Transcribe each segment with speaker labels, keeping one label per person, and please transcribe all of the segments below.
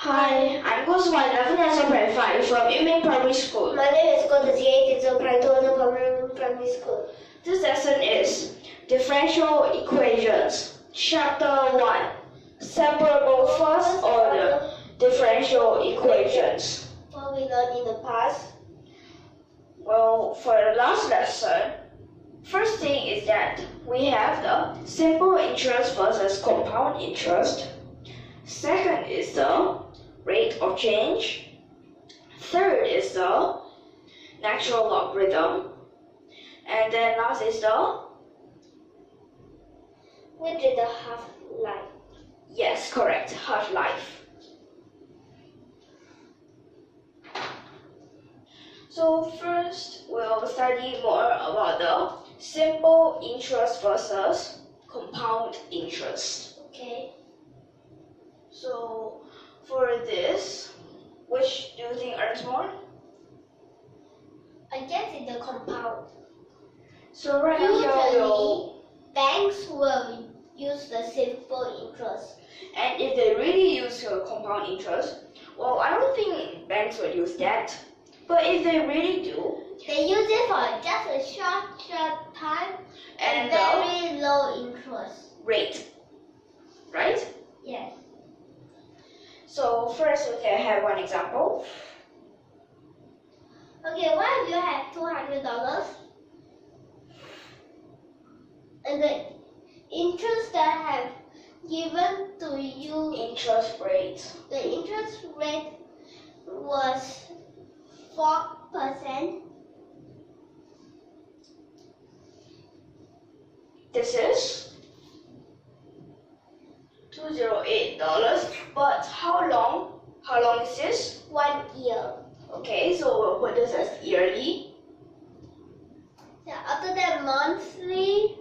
Speaker 1: Hi, I'm GUO CHENGXI from YUMIN Primary School.
Speaker 2: My name is GUO CHENGXI from YUMIN Primary School.
Speaker 1: This lesson is Differential Equations, Chapter 1, Separable First Order Differential Equations.
Speaker 2: What we learned in the past?
Speaker 1: Well, for the last lesson, first thing is that we have the simple interest versus compound interest. Second is the rate of change. Third is the natural logarithm. And then last is the...
Speaker 2: Which is the half-life?
Speaker 1: Yes, correct, half-life. So first, we'll study more about the simple interest versus compound interest.
Speaker 2: Okay.
Speaker 1: So for this, which do you think earns more?
Speaker 2: I guess it's the compound.
Speaker 1: So right now
Speaker 2: Usually, banks will use the simple interest.
Speaker 1: and if they really use compound interest, well, I don't think banks will use that. But if they really do,
Speaker 2: they use it for just a short time and very low interest.
Speaker 1: Rate, right?
Speaker 2: Yes.
Speaker 1: So first we can have one example.
Speaker 2: Okay, what if you have $200 and the interest that I have given to you,
Speaker 1: Interest rate.
Speaker 2: the interest rate was 4%.
Speaker 1: This is $208. But how long? How long is this?
Speaker 2: 1 year.
Speaker 1: Okay, so we'll put this as yearly.
Speaker 2: Yeah, after that, monthly.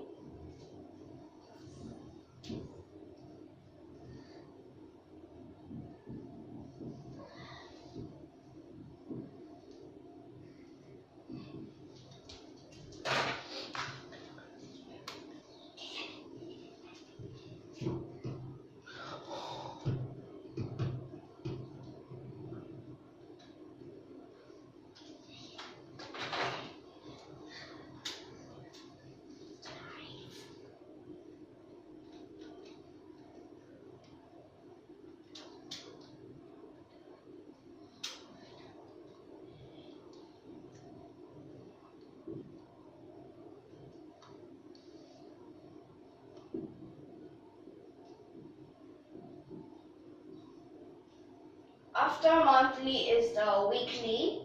Speaker 1: After monthly is the weekly.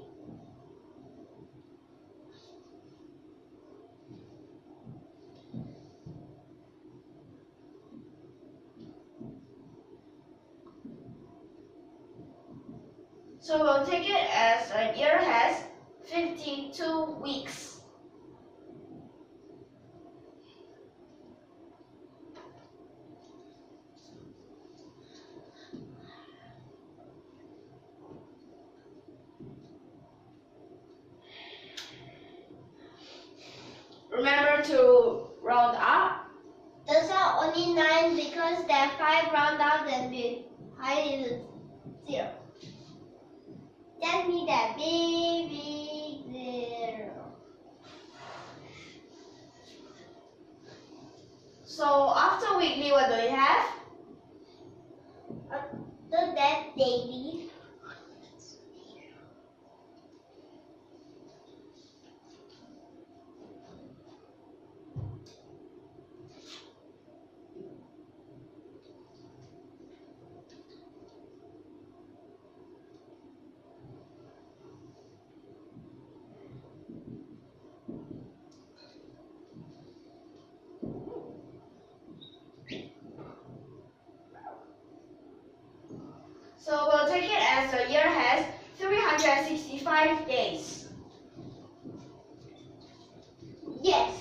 Speaker 1: So we'll take it as a year has 52 weeks. Remember to round up.
Speaker 2: Those are only 9 because there are 5 round out and behind is 0. That means that big 0.
Speaker 1: So after weekly, what do we have?
Speaker 2: After that, daily.
Speaker 1: So we'll take it as a year has 365 days.
Speaker 2: Yes.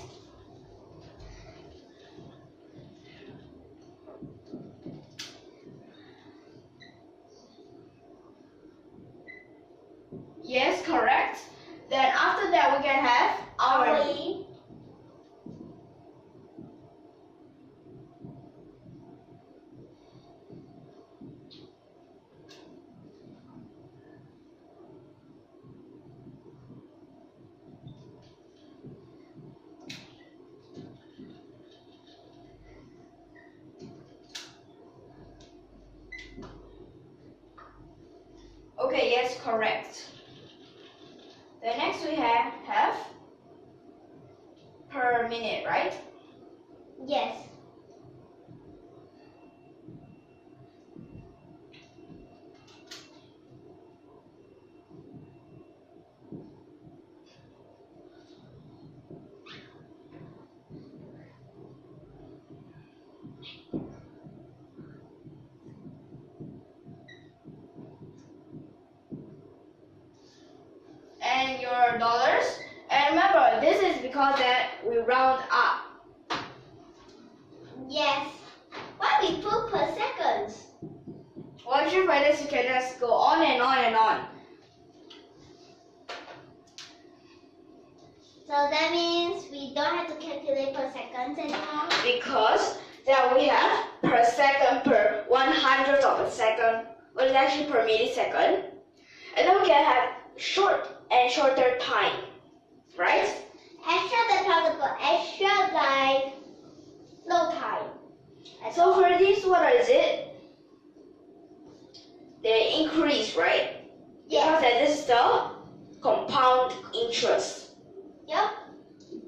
Speaker 1: Yes, correct. Then after that we can have hourly. correct. The next we have per minute, right?
Speaker 2: Yes.
Speaker 1: And your dollars. And remember, this is because that we round up.
Speaker 2: Yes. Why we put per seconds?
Speaker 1: Once you find this, you can just go on and on and on.
Speaker 2: So that means we don't have to calculate per seconds anymore.
Speaker 1: Because then we have per second per 100th of a second, which is actually per millisecond. And then we can have short and shorter time, right?
Speaker 2: Extra the particle, extra like no time.
Speaker 1: So for this, what is it? They increase, right?
Speaker 2: Yes.
Speaker 1: Because this is the compound interest.
Speaker 2: Yep.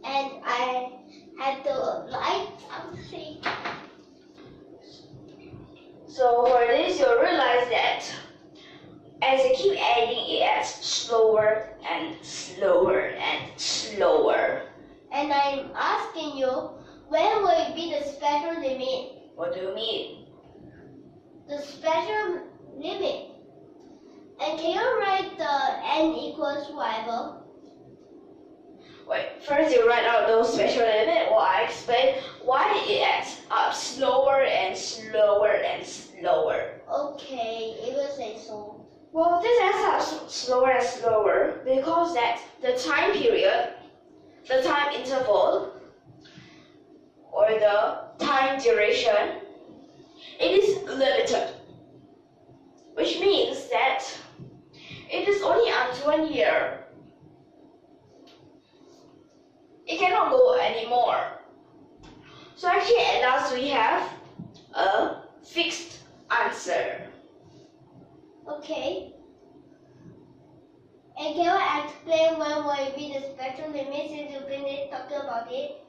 Speaker 2: And I had to write something.
Speaker 1: So for this, you'll realize that as you keep adding, it adds slower and slower and slower.
Speaker 2: And I'm asking you, when will it be the special limit?
Speaker 1: What do you mean?
Speaker 2: The special limit. And can you write the n equals whatever?
Speaker 1: Wait, first you write out those special limit while I explain why it adds up slower and slower and slower.
Speaker 2: Okay, it will say so.
Speaker 1: Well, this adds up slower and slower because that the time period, the time interval, or the time duration, it is limited. Which means that it is only until 1 year. It cannot go anymore. So actually at last we have a fixed answer.
Speaker 2: Okay. And can you explain when will it be the special limit since you've been talking about it?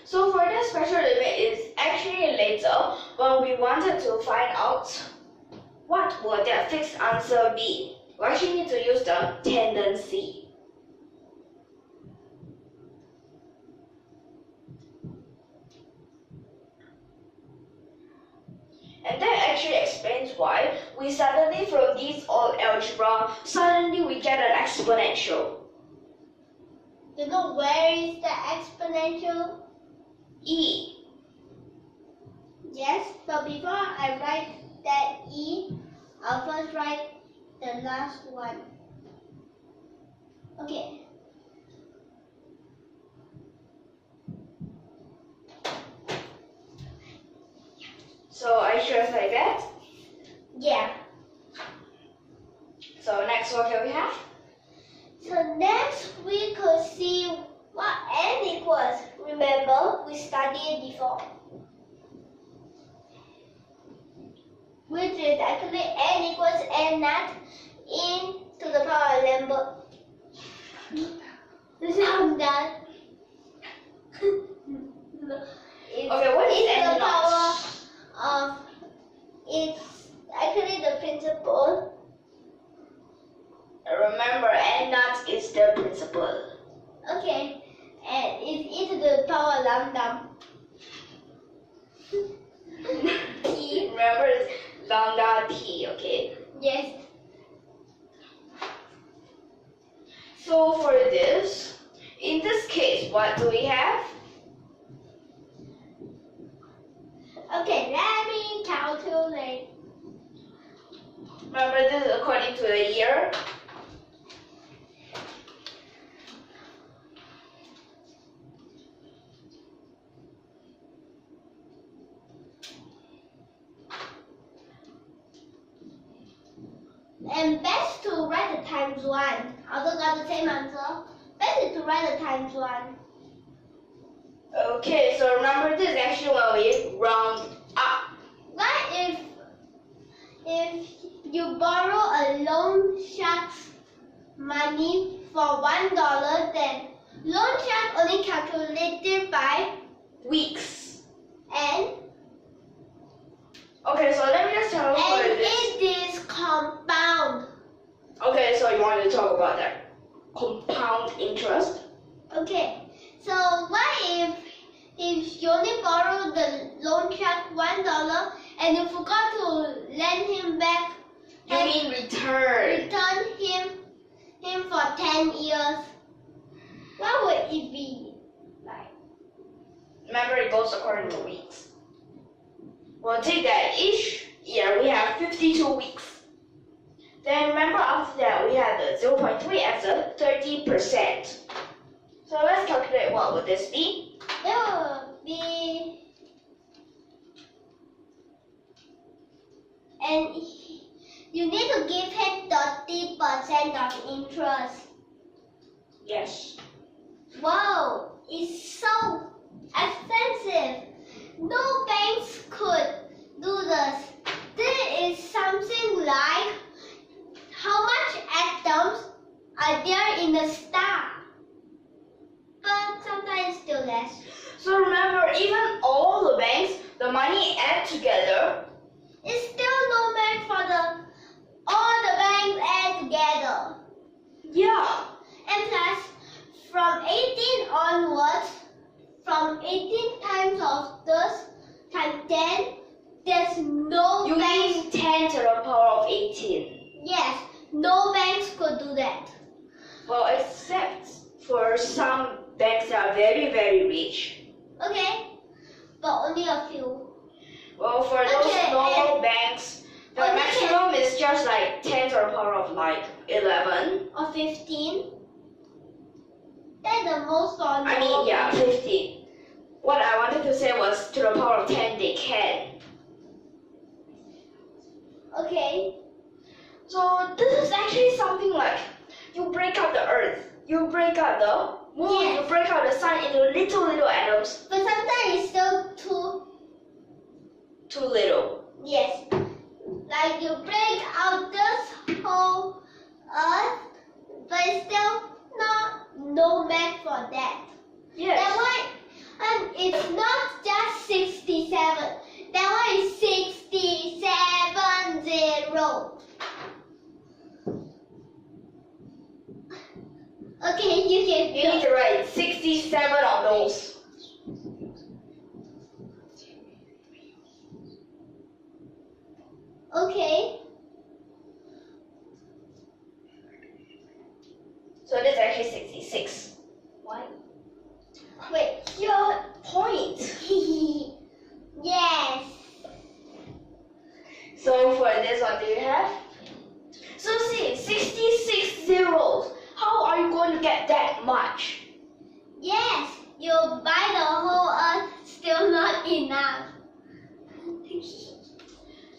Speaker 1: So for the special limit is actually later when we wanted to find out what will that fixed answer be. We actually need to use the tendency. And that actually explains why we suddenly, from this all algebra, suddenly we get an exponential.
Speaker 2: You know where is the exponential?
Speaker 1: E.
Speaker 2: Yes, but before I write that E, I'll first write the last one. Okay.
Speaker 1: So are you sure it's like that?
Speaker 2: Yeah.
Speaker 1: So next what can we have?
Speaker 2: So next we could see what n equals. Remember, we studied it before. Which is actually n equals n naught in to the power of lambda. Lambda.
Speaker 1: Okay, what is n
Speaker 2: the
Speaker 1: naught?
Speaker 2: power of, it's actually the principal.
Speaker 1: Remember, n naught is the principal.
Speaker 2: Okay, and it's e to the power of lambda. T.
Speaker 1: Remember, it's lambda t, okay?
Speaker 2: Yes.
Speaker 1: So for this, in this case, what do we have?
Speaker 2: Okay, let me calculate.
Speaker 1: Remember, this is according to the year.
Speaker 2: And best to write the times 1. Also got the same answer. Best is to write the times 1.
Speaker 1: Okay, so remember, this is actually when we round up.
Speaker 2: What if you borrow a loan shark's money for $1, then loan shark only calculated by
Speaker 1: weeks.
Speaker 2: and
Speaker 1: Okay, so let me just tell you what it is.
Speaker 2: it is compound.
Speaker 1: Okay, so you want to talk about that compound interest?
Speaker 2: Okay, so what if you only borrow the loan shark $1 and you forgot to lend him back?
Speaker 1: You mean return?
Speaker 2: Return him for 10 years. What would it be like?
Speaker 1: Remember, it goes according to weeks. We'll take that each year we have 52 weeks. Then remember after that we have the 0.3 as a 30%. So let's calculate what would this be.
Speaker 2: It will be, and you need to give him 30% of interest.
Speaker 1: Yes.
Speaker 2: Wow, it's so expensive. No banks could do this. This is something like how much atoms are there in the star. But sometimes still less.
Speaker 1: So remember, even all the banks, the money add together.
Speaker 2: It's still no match for all the banks add together.
Speaker 1: Yeah.
Speaker 2: And plus, from 18 onwards, from 18 times of this times 10, there's no
Speaker 1: You
Speaker 2: banks.
Speaker 1: mean 10 to the power of 18.
Speaker 2: Yes, no banks could do that.
Speaker 1: Well, except for some banks that are very, very rich.
Speaker 2: Okay, but only a few.
Speaker 1: Well, for those
Speaker 2: Okay,
Speaker 1: normal banks, the
Speaker 2: okay.
Speaker 1: maximum is just like 10 to the power of like 11.
Speaker 2: Or 15. That's the most for
Speaker 1: I mean,
Speaker 2: normal
Speaker 1: yeah,
Speaker 2: banks.
Speaker 1: 15. What I wanted to say was to the power of 10 they can.
Speaker 2: Okay.
Speaker 1: So this is actually something like you break up the earth, you break up the moon,
Speaker 2: Yes.
Speaker 1: you break up the sun into little atoms.
Speaker 2: But sometimes it's still
Speaker 1: Too little.
Speaker 2: yes. Like you break out this whole earth, but it's still no match for that.
Speaker 1: Yes.
Speaker 2: That one, and it's not just 67. That one is 670. Okay, you can
Speaker 1: You need to write 67 on those.
Speaker 2: Okay.
Speaker 1: So this is actually 66. Why?
Speaker 2: Wait.
Speaker 1: Your point.
Speaker 2: Yes.
Speaker 1: So for this, what do you have? So see, 66 zeros. How are you going to get that much?
Speaker 2: Yes. You buy the whole earth, still not enough.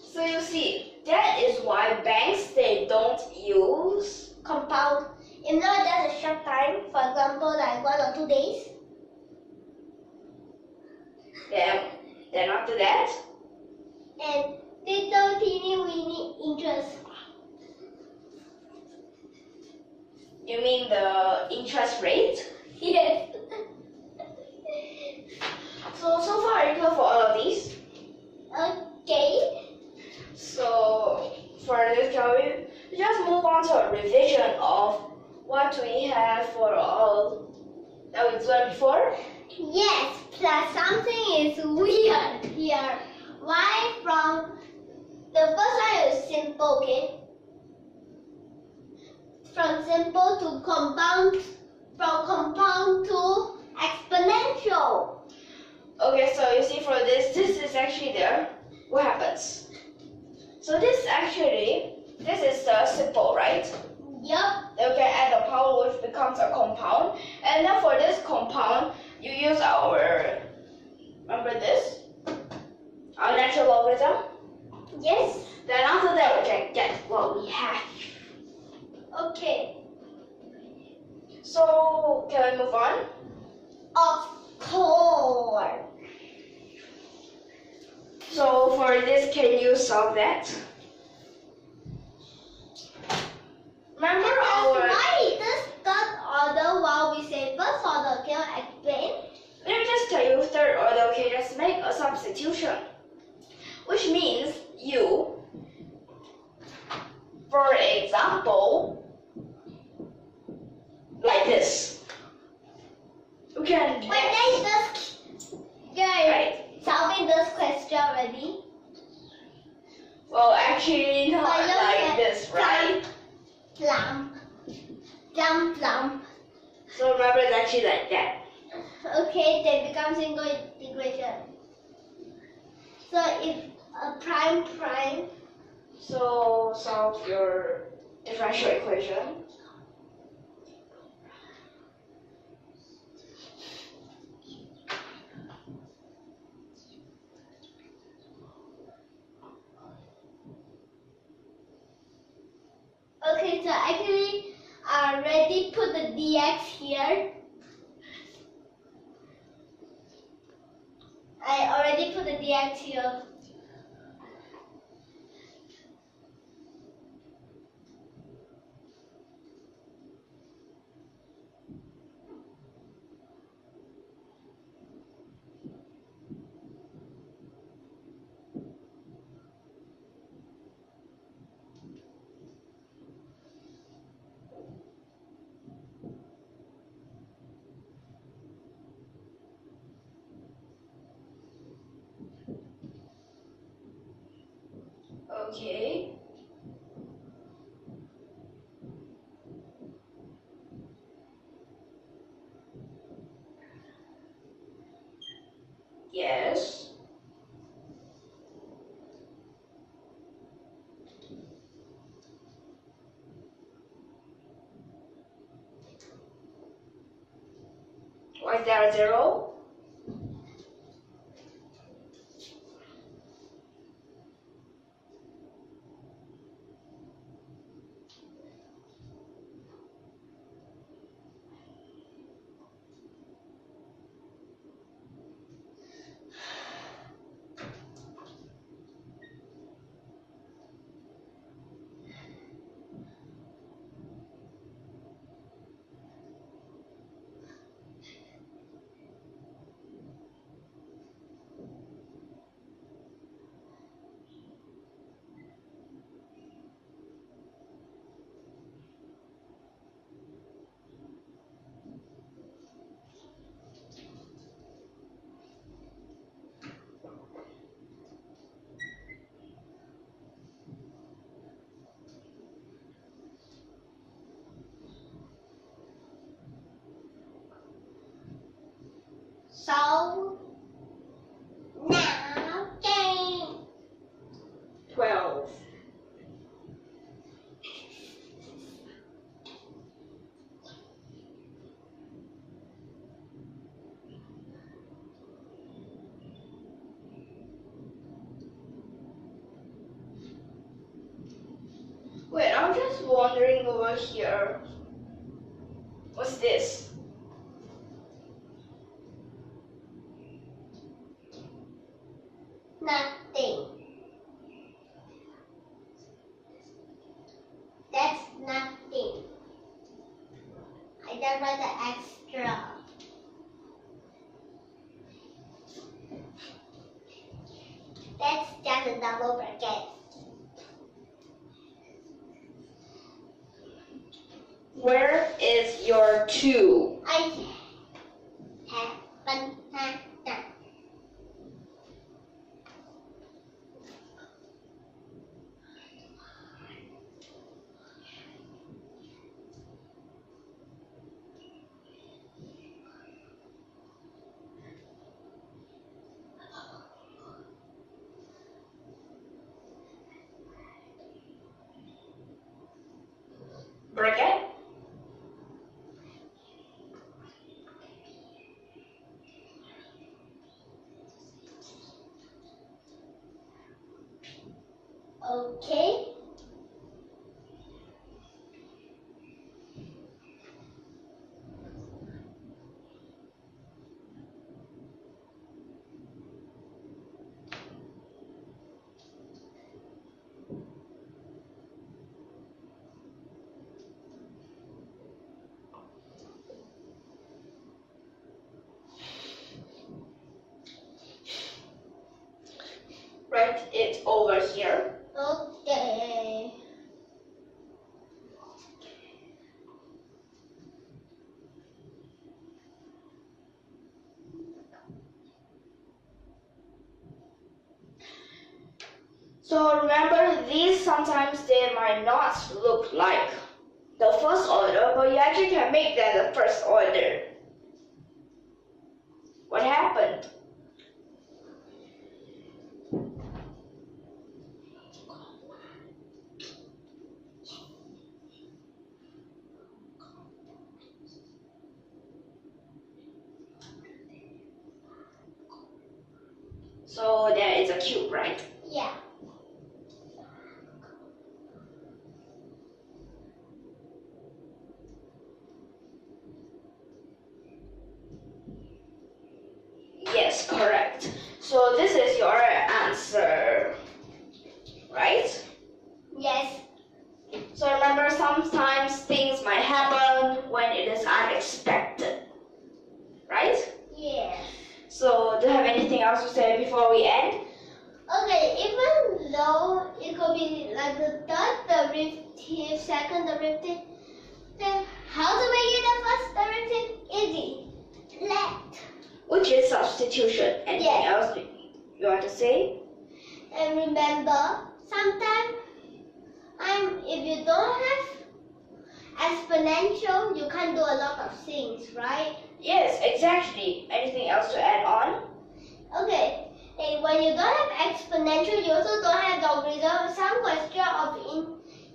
Speaker 1: So you see, that is why banks, they don't use
Speaker 2: Compound. If not just a short time, for example, like 1 or 2 days.
Speaker 1: them. Then after that,
Speaker 2: And little teeny weeny interest.
Speaker 1: you mean the interest rate?
Speaker 2: Yes.
Speaker 1: So far are you clear for all of these?
Speaker 2: Okay.
Speaker 1: So for this, shall we just move on to a revision of what we have for all that we learned before?
Speaker 2: Yes, plus something is weird here. Why from the first one is simple, okay? From simple to compound, from compound to exponential.
Speaker 1: Okay, so you see for this is actually there. What happens? So this is the simple, right?
Speaker 2: Yup.
Speaker 1: Then we can add the power, which becomes a compound. And then for this compound, you use our, remember this? Our natural logarithm.
Speaker 2: Yes.
Speaker 1: Then after that, we can get what we have.
Speaker 2: Okay.
Speaker 1: So can we move on?
Speaker 2: Of course.
Speaker 1: So for this, can you solve that? can just make a substitution, which means you, for example, like this. You can
Speaker 2: Wait, you're solving this question already?
Speaker 1: Well, actually not like this, right?
Speaker 2: Plump. Plump, plump.
Speaker 1: So remember, it's actually like that.
Speaker 2: Okay, then become single integration. So it's a prime.
Speaker 1: So solve your differential equation.
Speaker 2: Okay, so actually I already put the dx here. I already put the dx here.
Speaker 1: Okay. Yes. Why is there a 0?
Speaker 2: So now game
Speaker 1: 12. Wait, I'm just wondering over here. What's this?
Speaker 2: nothing. That's nothing. I just write the extra. That's just a double bracket.
Speaker 1: Where is your 2?
Speaker 2: I have banana.
Speaker 1: Bracket?
Speaker 2: Okay.
Speaker 1: write it over here.
Speaker 2: Okay.
Speaker 1: So remember, these sometimes they might not look like the first order, but you actually can make them the first order. What happened? So there is a cube, right?
Speaker 2: Yeah.
Speaker 1: Yes, correct. So this is your answer, right?
Speaker 2: Yes.
Speaker 1: So remember, sometimes things might happen when it is unexpected, right?
Speaker 2: Yes.
Speaker 1: So do you have anything else to say before we end?
Speaker 2: Okay, even though it could be like the third derivative, second derivative, then how to make it the first derivative? Easy. Let.
Speaker 1: Which is substitution. Anything else you want to say?
Speaker 2: And remember, sometimes if you don't have exponential, you can't do a lot of things, right?
Speaker 1: Yes, exactly. Anything else to add on?
Speaker 2: Okay. And when you don't have exponential, you also don't have logarithm. Some question of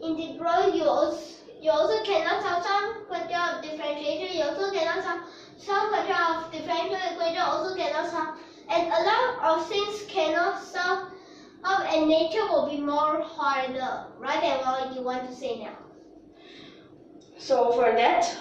Speaker 2: integral, you also cannot solve. Some question of differentiation, you also cannot solve. Some question of differential equation also cannot solve. And a lot of things cannot solve, and nature will be more harder, right, than what you want to say now.
Speaker 1: So for that,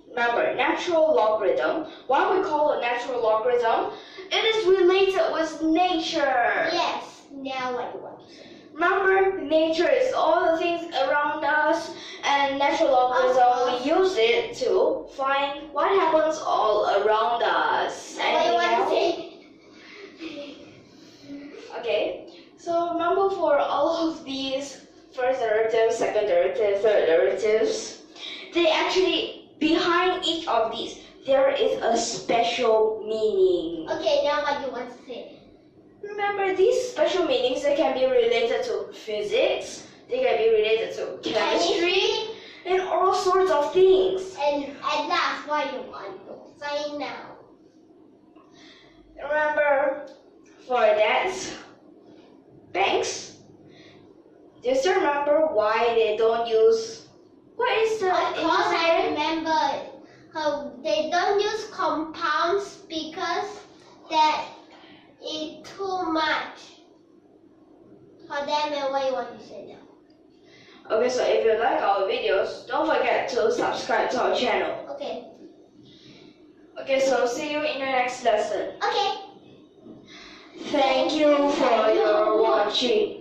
Speaker 1: remember, natural logarithm. What we call a natural logarithm, it is related with nature.
Speaker 2: Yes. Now what you want to say?
Speaker 1: Remember, nature is all the things around us, and natural logarithm, we use it to find what happens all around us.
Speaker 2: Now what you want to say?
Speaker 1: Okay, so remember, for all of these first derivatives, second derivatives, third derivatives, they actually, behind each of these, there is a special meaning.
Speaker 2: Okay, now what you want to say?
Speaker 1: Remember, these special meanings, they can be related to physics, they can be related to chemistry, and all sorts of things.
Speaker 2: And that's what you want to say now.
Speaker 1: Remember, for that, banks, do you still remember why they don't use, what is the
Speaker 2: Of course, I
Speaker 1: interest rate?
Speaker 2: remember how they don't use compounds because that is too much for them. And what you want to say now?
Speaker 1: Okay, so if you like our videos, don't forget to subscribe to our channel.
Speaker 2: Okay.
Speaker 1: Okay, so see you in the next lesson.
Speaker 2: Okay.
Speaker 1: Thank you for your watching.